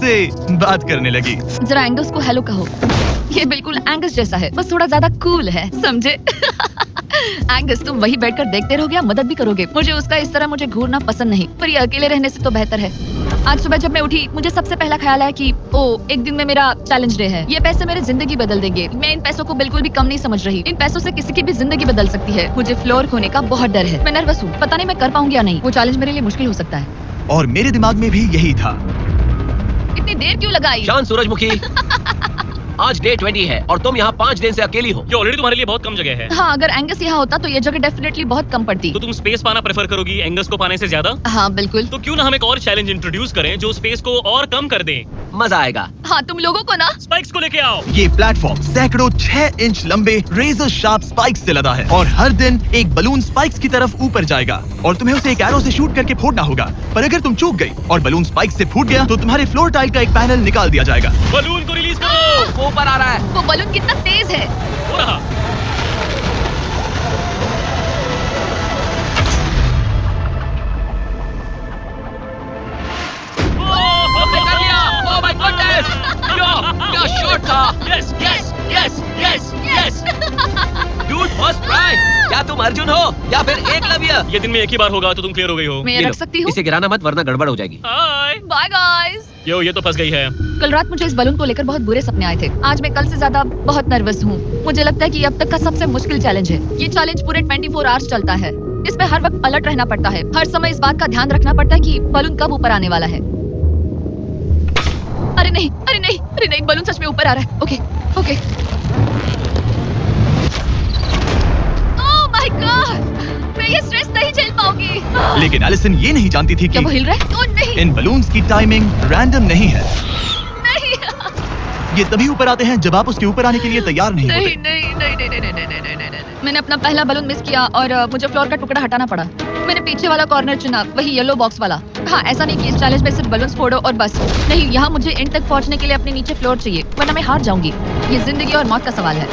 से बात करने लगी। जरा एंगस को हेलो कहो। ये बिल्कुल एंगस जैसा है, बस थोड़ा ज्यादा कूल है, समझे? एंगस, तुम वही बैठकर देखते रहोगे या मदद भी करोगे? मुझे उसका इस तरह मुझे घूरना पसंद नहीं, पर ये अकेले रहने से तो बेहतर है। आज सुबह जब मैं उठी, मुझे सबसे पहला ख्याल आया कि एक दिन में मेरा चैलेंज डे है। ये पैसे मेरी जिंदगी बदल देंगे। मैं इन पैसों को बिल्कुल भी कम नहीं समझ रही। इन पैसों से किसी की भी जिंदगी बदल सकती है। मुझे फ्लोर खोने का बहुत डर है। मैं नर्वस हूँ, पता नहीं मैं कर पाऊंगी या नहीं। वो चैलेंज मेरे लिए मुश्किल हो सकता है। और मेरे दिमाग में भी यही था। इतनी देर क्यों लगाई? शांत सूरजमुखी। आज डे 20 है और तुम यहाँ 5 दिन से अकेली हो। ये ऑलरेडी तुम्हारे लिए बहुत कम जगह है। हाँ, अगर एंगस यहाँ होता तो ये जगह डेफिनेटली बहुत कम पड़ती। तो तुम स्पेस पाना प्रेफर करोगी एंगस को पाने से ज्यादा? हाँ बिल्कुल। तो क्यों ना हम एक और चैलेंज इंट्रोड्यूस करें जो स्पेस को और कम कर दे। मजा आएगा। हाँ, तुम लोगों को ना स्पाइक्स को लेके आओ। ये प्लेटफॉर्म सैकड़ों 6 इंच लंबे रेजर शार्प स्पाइक्स से लदा है और हर दिन एक बलून स्पाइक्स की तरफ ऊपर जाएगा और तुम्हें उसे एक एरो से शूट करके फोड़ना होगा। पर अगर तुम चूक गई और बलून स्पाइक्स से फूट गया तो तुम्हारे फ्लोर टाइल का एक पैनल निकाल दिया जाएगा। बलून को रिलीज करो। वो ऊपर आ रहा है। वो बलून कितना तेज है। हो रहा। कर लिया। Oh my goodness. क्या शॉट था। Yes yes yes yes yes. Dude first try. क्या तुम अर्जुन हो या फिर एकलव्य? ये दिन में एक ही बार होगा तो तुम क्लियर हो गई हो। मैं ये रख लो, सकती हूँ? इसे गिराना मत वरना गड़बड़ हो जाएगी। हाय। Bye guys. यो, ये तो फंस गई है। कल रात मुझे इस बलून को लेकर बहुत बुरे सपने आए थे। आज मैं कल से ज्यादा बहुत नर्वस हूँ। मुझे लगता है कि अब तक का सबसे मुश्किल चैलेंज है। ये चैलेंज पूरे 24 आवर्स चलता है। इसमें हर वक्त अलर्ट रहना पड़ता है। हर समय इस बात का ध्यान रखना पड़ता है कि बलून कब ऊपर आने वाला है। अरे नहीं, अरे नहीं, अरे नहीं, बलून सच में ऊपर आ रहा है। Okay okay. Oh my God, मैं ये स्ट्रेस नहीं झेल पाऊंगी। लेकिन एलिसन ये नहीं जानती थी क्या कि वो हिल रहा है? ओह नहीं, इन बलून्स की टाइमिंग रैंडम नहीं है। नहीं ये तभी ऊपर आते हैं जब आप उसके ऊपर आने के लिए तैयार नहीं नहीं होते। नहीं नहीं नहीं नहीं नहीं नहीं नहीं नहीं नहीं। मैंने अपना पहला बलून मिस किया और मुझे फ्लोर का टुकड़ा हटाना पड़ा। मैंने पीछे वाला कॉर्नर चुना, वही येलो बॉक्स वाला। हाँ, ऐसा नहीं कि इस चैलेंज में सिर्फ बलून्स फोड़ो और बस। नहीं, यहाँ मुझे एंड तक पहुँचने के लिए अपने नीचे फ्लोर चाहिए, वरना मैं हार जाऊंगी। ये जिंदगी और मौत का सवाल है।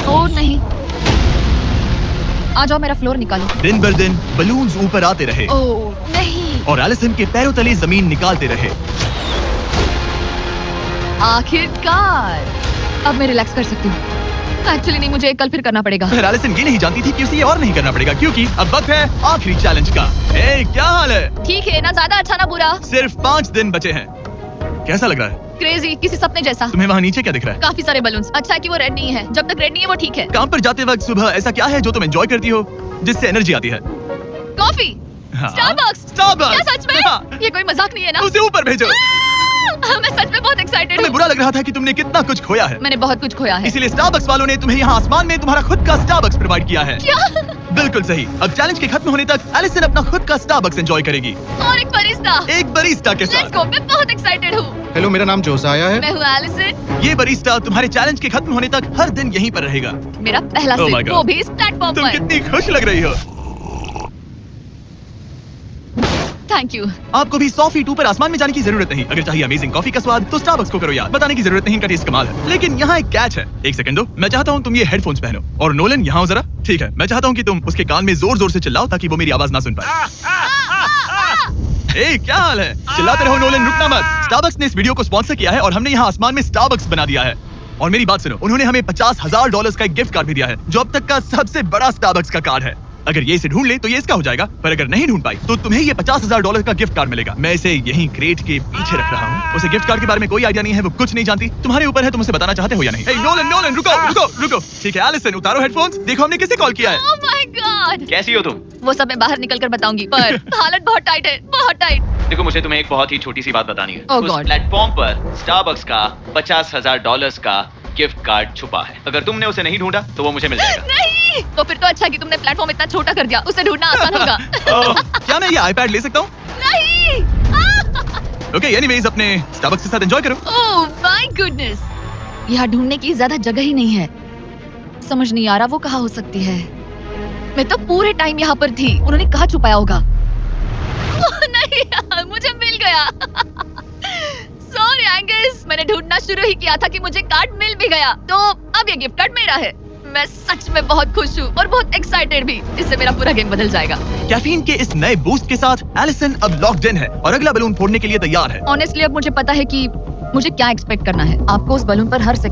ओह नहीं, आ जाओ, मेरा फ्लोर निकालो। दिन भर दिन बलून्स ऊपर आते रहे ओह नहीं, और एलिसन के पैरों तले जमीन निकालते रहे। आखिरकार अब मैं रिलैक्स कर सकती हूँ। एक्चुअली नहीं, मुझे कल फिर करना पड़ेगा। फिर एलिसन ये नहीं जानती थी कि उसे ये और नहीं करना पड़ेगा क्योंकि अब वक्त है आखिरी चैलेंज का। ए, क्या हाल है? ठीक है, ना ज्यादा अच्छा ना बुरा। सिर्फ 5 दिन बचे हैं। कैसा लग रहा है? क्रेजी, किसी सपने जैसा। तुम्हें वहाँ नीचे क्या दिख रहा है? काफी सारे बलून्स। अच्छा है कि वो रेड नहीं है। जब तक रेड नहीं है वो ठीक है। काम पर जाते वक्त सुबह ऐसा क्या है जो तुम एंजॉय करती हो, जिससे एनर्जी आती है? कॉफी। हाँ। स्टारबक्स। स्टारबक्स। क्या सच में? हाँ। ये कोई मजाक नहीं है ना? उसे ऊपर भेजो। मैं सच में बहुत एक्साइटेड हमें हूँ। बुरा लग रहा था कि तुमने कितना कुछ खोया है। मैंने बहुत कुछ खोया है। इसीलिए स्टारबक्स वालों ने तुम्हें यहाँ आसमान में तुम्हारा खुद का स्टारबक्स प्रोवाइड किया है। क्या? बिल्कुल सही। अब चैलेंज के खत्म होने तक एलिसन अपना खुद का स्टारबक्स एंजॉय करेगी, और एक बरिस्ता। एक बरिस्टा के लेट्स साथ। गो, मैं बहुत एक्साइटेड हूँ। हेलो, मेरा नाम जोसाया है। मैं हूँ एलिसन। ये बरिस्टा तुम्हारे चैलेंज के खत्म होने तक हर दिन यहीं पर रहेगा। मेरा पहला Oh my सिप, God. वो भी इस प्लेटफॉर्म तुम पर। कितनी खुश लग रही हो। Thank you. आपको भी 100 फीट ऊपर आसमान में जाने की जरूरत नहीं। अगर चाहिए अमेजिंग कॉफी का स्वाद तो स्टारबक्स को करो यार। बताने की जरूरत नहीं, इनका टेस्ट कमाल है। लेकिन यहाँ एक कैच है। एक सेकंड दो, मैं चाहता हूँ तुम ये हेडफोन्स पहनो। और नोलन यहाँ आओ जरा। ठीक है, मैं चाहता हूँ कि तुम उसके कान में जोर जोर से चिल्लाओ ताकि वो मेरी आवाज ना सुन पाए। ए, क्या हाल है? चिल्लाते रहो नोलन, रुकना मत। स्टारबक्स ने इस वीडियो को स्पॉन्सर किया है और हमने यहाँ आसमान में स्टारबक्स बना दिया है। और मेरी बात सुनो, उन्होंने हमें $50,000 का एक गिफ्ट कार्ड भी दिया है, जो अब तक का सबसे बड़ा स्टारबक्स का कार्ड है। अगर ये इसे ढूंढ ले तो ये इसका हो जाएगा, पर अगर नहीं ढूंढ पाई तो तुम्हें ये $50,000 का गिफ्ट कार्ड मिलेगा। मैं इसे यहीं क्रेट के पीछे रख रहा हूँ। उसे गिफ्ट कार्ड के बारे में कोई आइडिया नहीं है, वो कुछ नहीं जानती। तुम्हारे ऊपर है, तुम उसे बताना चाहते हो या नहीं। ए, नोलन, नोलन, रुको रुको रुको। ठीक है एलिसन, उतारो हेडफोन्स। देखो हमने किसे कॉल किया है। Oh my God. कैसी हो तुम? वो सब मैं बाहर निकलकर बताऊंगी, पर हालत बहुत टाइट है, बहुत टाइट। देखो, मुझे तुम्हें एक बहुत ही छोटी सी बात बतानी है। Oh उस God. प्लेटफॉर्म पर स्टारबक्स का $50,000 का गिफ्ट कार्ड छुपा है। अगर तुमने उसे नहीं ढूंढा तो वो मुझे मिल जाएगा। नहीं, तो फिर तो अच्छा कि तुमने प्लेटफॉर्म इतना छोटा कर दिया, उसे ढूंढना आसान होगा। क्या मैं ये आईपैड ले सकता हूँ? नहीं। ओके, एनीवेज अपने स्टारबक्स के साथ एंजॉय करो। ओह माय गुडनेस, यहाँ ढूंढने की ज्यादा जगह ही नहीं है। समझ नहीं आ रहा वो कहाँ हो सकती है। मैं तो पूरे टाइम यहाँ पर थी, उन्होंने कहाँ छुपाया होगा। नहीं, मुझे मिल गया। सॉरी एंगस, मैंने ढूंढना शुरू ही किया था कि मुझे कार्ड मिल भी गया। तो अब ये गिफ्ट कार्ड मेरा है। मैं सच में बहुत खुश हूँ और बहुत एक्साइटेड भी। इससे मेरा पूरा गेम बदल जाएगा। कैफीन के इस नए बूस्ट के साथ एलिसन अब लॉक्ड इन है और अगला बलून फोड़ने के लिए तैयार है। ऑनेस्टली अब मुझे पता है कि मुझे क्या एक्सपेक्ट करना है। आपको उस बलून पर हर